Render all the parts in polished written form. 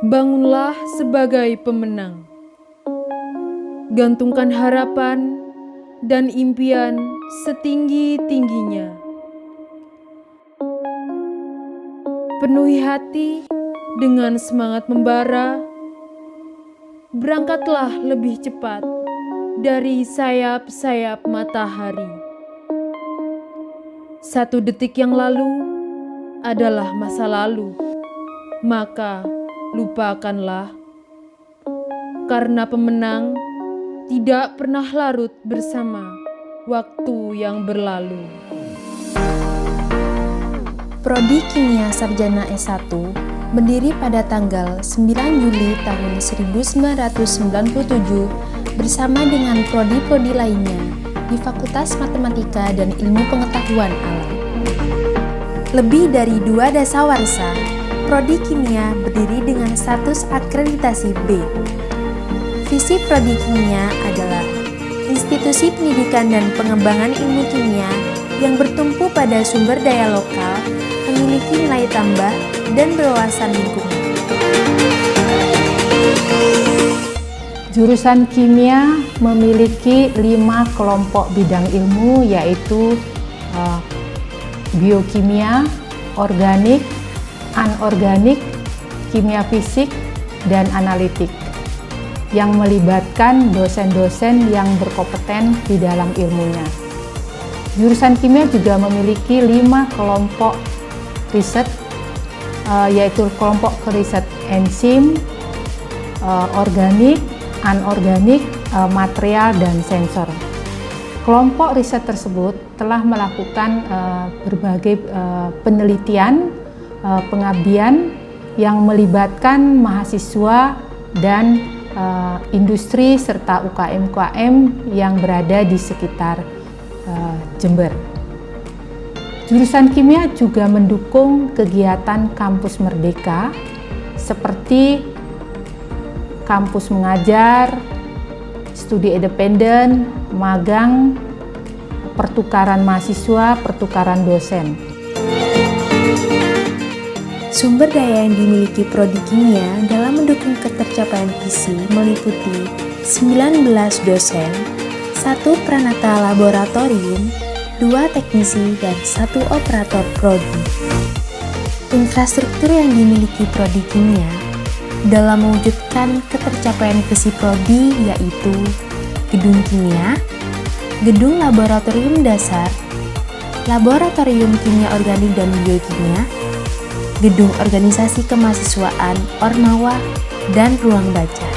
Bangunlah sebagai pemenang. Gantungkan harapan dan impian setinggi-tingginya. Penuhi hati dengan semangat membara. Berangkatlah lebih cepat dari sayap-sayap matahari. 1 detik yang lalu adalah masa lalu, maka lupakanlah. Karena pemenang tidak pernah larut bersama waktu yang berlalu. Prodi Kimia Sarjana S1 berdiri pada tanggal 9 Juli tahun 1997 bersama dengan prodi-prodi lainnya di Fakultas Matematika dan Ilmu Pengetahuan Alam. Lebih dari 2 dasawarsa, Prodi Kimia berdiri dengan status akreditasi B. Visi Prodi Kimia adalah institusi pendidikan dan pengembangan ilmu kimia yang bertumpu pada sumber daya lokal, memiliki nilai tambah, dan berwawasan lingkungan. Jurusan kimia memiliki 5 kelompok bidang ilmu, yaitu biokimia, organik, anorganik, kimia fisik, dan analitik, yang melibatkan dosen-dosen yang berkompeten di dalam ilmunya. Jurusan kimia juga memiliki 5 kelompok riset, yaitu kelompok riset enzim, organik, anorganik, material, dan sensor. Kelompok riset tersebut telah melakukan berbagai penelitian, pengabdian yang melibatkan mahasiswa dan industri serta UKM-UKM yang berada di sekitar Jember. Jurusan kimia juga mendukung kegiatan kampus merdeka seperti kampus mengajar, studi independen, magang, pertukaran mahasiswa, pertukaran dosen. Sumber daya yang dimiliki Prodi Kimia dalam mendukung ketercapaian visi meliputi 19 dosen, 1 pranata laboratorium, 2 teknisi, dan 1 operator prodi. Infrastruktur yang dimiliki Prodi Kimia dalam mewujudkan ketercapaian visi prodi yaitu gedung kimia, gedung laboratorium dasar, laboratorium kimia organik dan biokimia, gedung organisasi kemahasiswaan Ormawa, dan ruang baca.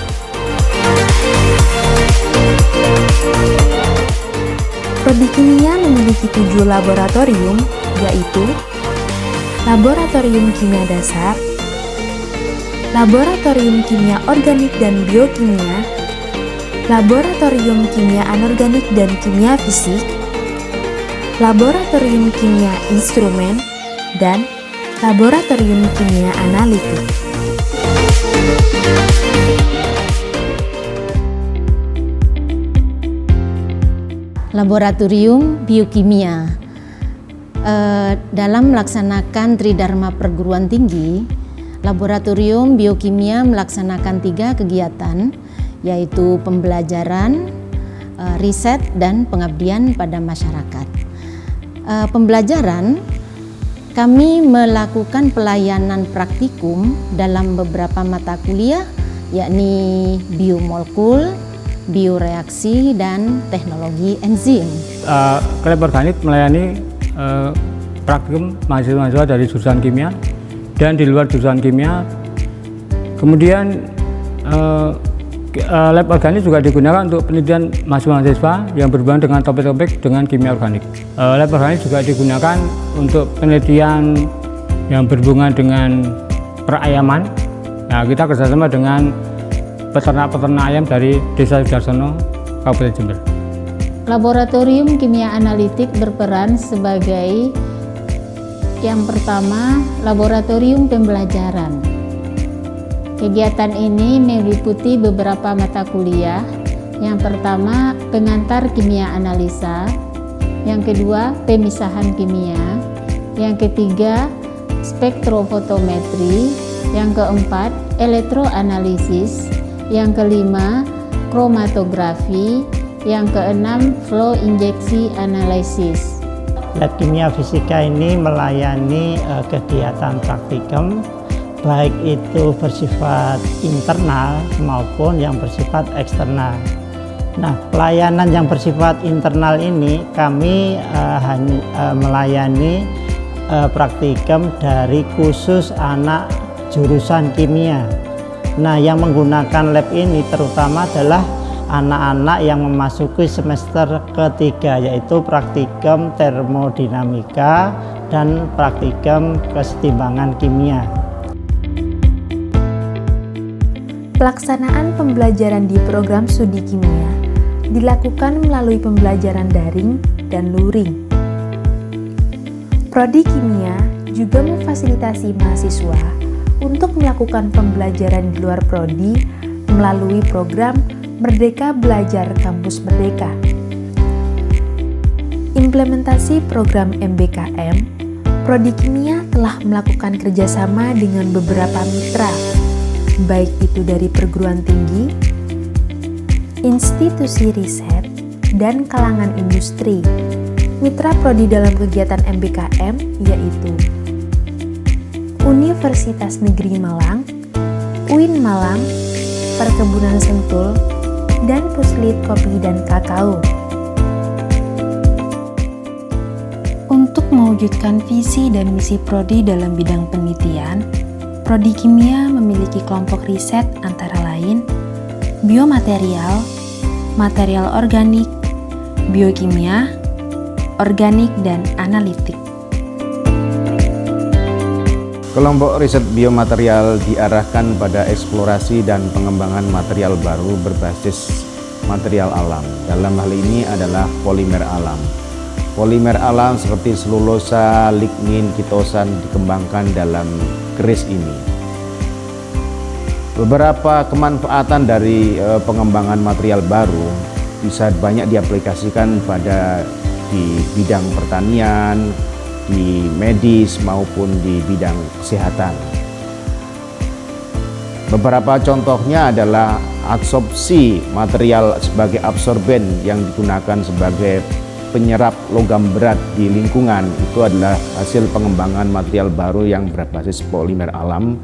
Prodi Kimia memiliki 7 laboratorium, yaitu Laboratorium Kimia Dasar, Laboratorium Kimia Organik dan Biokimia, Laboratorium Kimia Anorganik dan Kimia Fisik, Laboratorium Kimia Instrumen, dan Laboratorium Kimia Analitik. Laboratorium Biokimia. Dalam melaksanakan Tridharma Perguruan Tinggi, Laboratorium Biokimia melaksanakan 3 kegiatan, yaitu pembelajaran, riset, dan pengabdian pada masyarakat. Pembelajaran, kami melakukan pelayanan praktikum dalam beberapa mata kuliah, yakni biomolekul, bioreaksi, dan teknologi enzim. Lab Organik melayani praktikum mahasiswa-mahasiswa dari jurusan kimia dan di luar jurusan kimia. Kemudian Lab Organik juga digunakan untuk penelitian mahasiswa-mahasiswa yang berhubungan dengan topik-topik dengan kimia organik. Lab Organik juga digunakan untuk penelitian yang berhubungan dengan perayaman. Nah, kita kerjasama dengan peternak-peternak ayam dari Desa Sudarsono, Kabupaten Jember. Laboratorium Kimia Analitik berperan sebagai yang pertama, laboratorium pembelajaran. Kegiatan ini meliputi beberapa mata kuliah. Yang pertama, pengantar kimia analisa. Yang kedua, pemisahan kimia. Yang ketiga, spektrofotometri. yang keempat elektroanalisis, yang kelima kromatografi, yang keenam flow injeksi analisis. Lab kimia fisika ini melayani kegiatan praktikum baik itu bersifat internal maupun yang bersifat eksternal. Nah, pelayanan yang bersifat internal ini kami melayani praktikum dari khusus anak jurusan kimia. Nah, yang menggunakan lab ini terutama adalah anak-anak yang memasuki semester ketiga, yaitu praktikum termodinamika dan praktikum kesetimbangan kimia. Pelaksanaan pembelajaran di program studi kimia dilakukan melalui pembelajaran daring dan luring. Prodi Kimia juga memfasilitasi mahasiswa untuk melakukan pembelajaran di luar prodi melalui program Merdeka Belajar Kampus Merdeka. Implementasi program MBKM, Prodi Kimia telah melakukan kerjasama dengan beberapa mitra, baik itu dari perguruan tinggi, institusi riset, dan kalangan industri. Mitra prodi dalam kegiatan MBKM yaitu Universitas Negeri Malang, UIN Malang, Perkebunan Sentul, dan Puslit Kopi dan Kakao. Untuk mewujudkan visi dan misi prodi dalam bidang penelitian, Prodi Kimia memiliki kelompok riset antara lain biomaterial, material organik, biokimia, organik, dan analitik. Kelompok riset biomaterial diarahkan pada eksplorasi dan pengembangan material baru berbasis material alam. Dalam hal ini adalah polimer alam. Polimer alam seperti selulosa, lignin, kitosan dikembangkan dalam keris ini. Beberapa kemanfaatan dari pengembangan material baru bisa banyak diaplikasikan di bidang pertanian, di medis maupun di bidang kesehatan. Beberapa contohnya adalah absorpsi material sebagai absorben yang digunakan sebagai penyerap logam berat di lingkungan. Itu adalah hasil pengembangan material baru yang berbasis polimer alam.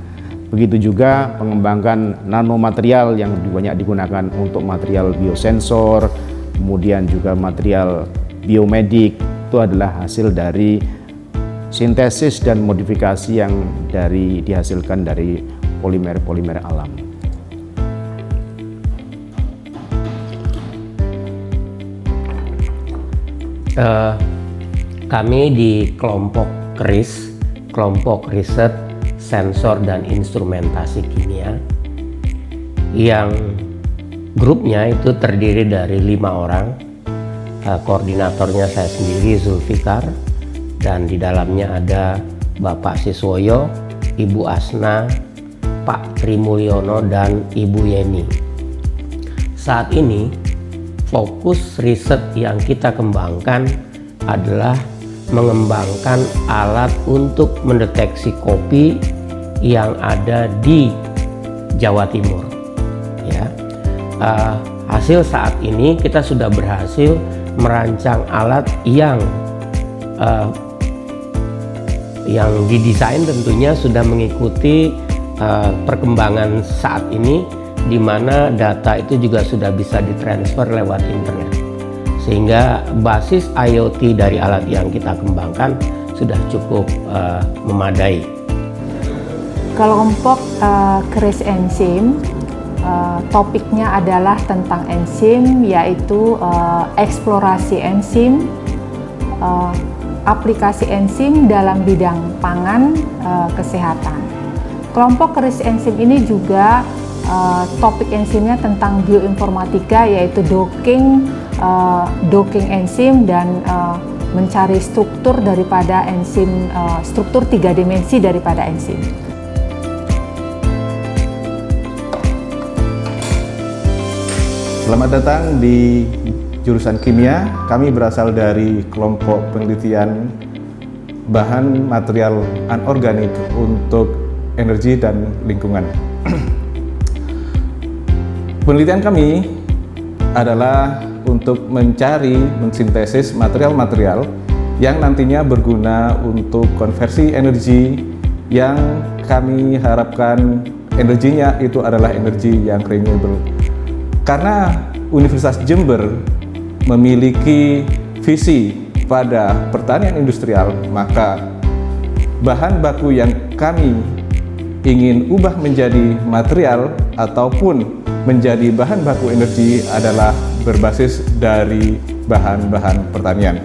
Begitu juga pengembangan nanomaterial yang banyak digunakan untuk material biosensor, kemudian juga material biomedik. Itu adalah hasil dari sintesis dan modifikasi yang dihasilkan dari polimer-polimer alam. Kami di kelompok KRIS, kelompok riset sensor dan instrumentasi kimia, yang grupnya itu terdiri dari 5 orang. Koordinatornya saya sendiri, Zulfikar, dan di dalamnya ada Bapak Siswoyo, Ibu Asna, Pak Trimulyono, dan Ibu Yeni. Saat ini fokus riset yang kita kembangkan adalah mengembangkan alat untuk mendeteksi kopi yang ada di Jawa Timur. Ya, hasil saat ini kita sudah berhasil merancang alat yang didesain tentunya sudah mengikuti perkembangan saat ini, di mana data itu juga sudah bisa ditransfer lewat internet, sehingga basis IoT dari alat yang kita kembangkan sudah cukup memadai. Kelompok KRIS enzim, topiknya adalah tentang enzim, yaitu eksplorasi enzim, aplikasi enzim dalam bidang pangan, kesehatan. Kelompok KRIS enzim ini juga topik enzimnya tentang bioinformatika, yaitu docking enzim dan mencari struktur daripada enzim, struktur 3 dimensi daripada enzim. Selamat datang di jurusan kimia. Kami berasal dari kelompok penelitian bahan material anorganik untuk energi dan lingkungan. Penelitian kami adalah untuk mencari, mensintesis material-material yang nantinya berguna untuk konversi energi yang kami harapkan energinya itu adalah energi yang renewable. Karena Universitas Jember memiliki visi pada pertanian industrial, maka bahan baku yang kami ingin ubah menjadi material ataupun menjadi bahan baku energi adalah berbasis dari bahan-bahan pertanian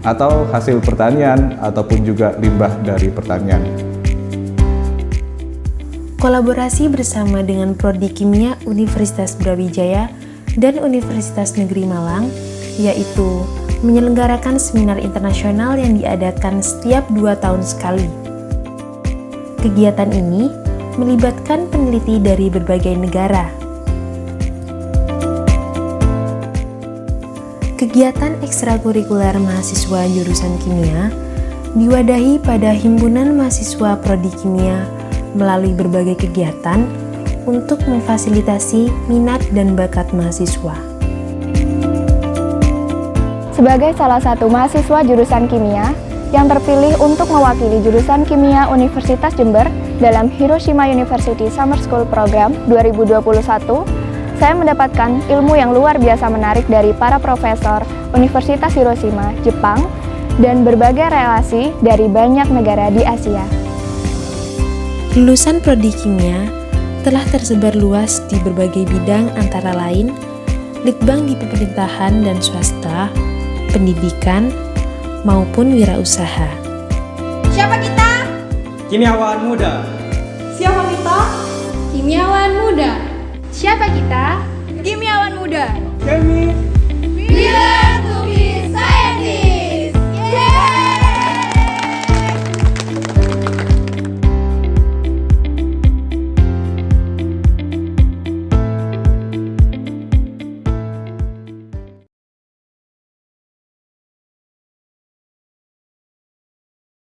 atau hasil pertanian ataupun juga limbah dari pertanian. Kolaborasi bersama dengan Prodi Kimia Universitas Brawijaya dan Universitas Negeri Malang, yaitu menyelenggarakan seminar internasional yang diadakan setiap 2 tahun sekali. Kegiatan ini melibatkan peneliti dari berbagai negara. Kegiatan ekstrakurikuler mahasiswa jurusan kimia diwadahi pada Himpunan Mahasiswa Prodi Kimia melalui berbagai kegiatan untuk memfasilitasi minat dan bakat mahasiswa. Sebagai salah satu mahasiswa jurusan kimia yang terpilih untuk mewakili jurusan kimia Universitas Jember dalam Hiroshima University Summer School Program 2021, saya mendapatkan ilmu yang luar biasa menarik dari para profesor Universitas Hiroshima, Jepang, dan berbagai relasi dari banyak negara di Asia. Lulusan Prodi Kimia telah tersebar luas di berbagai bidang antara lain litbang di pemerintahan dan swasta, pendidikan, maupun wirausaha. Siapa kita? Kimiawan muda. Siapa kita?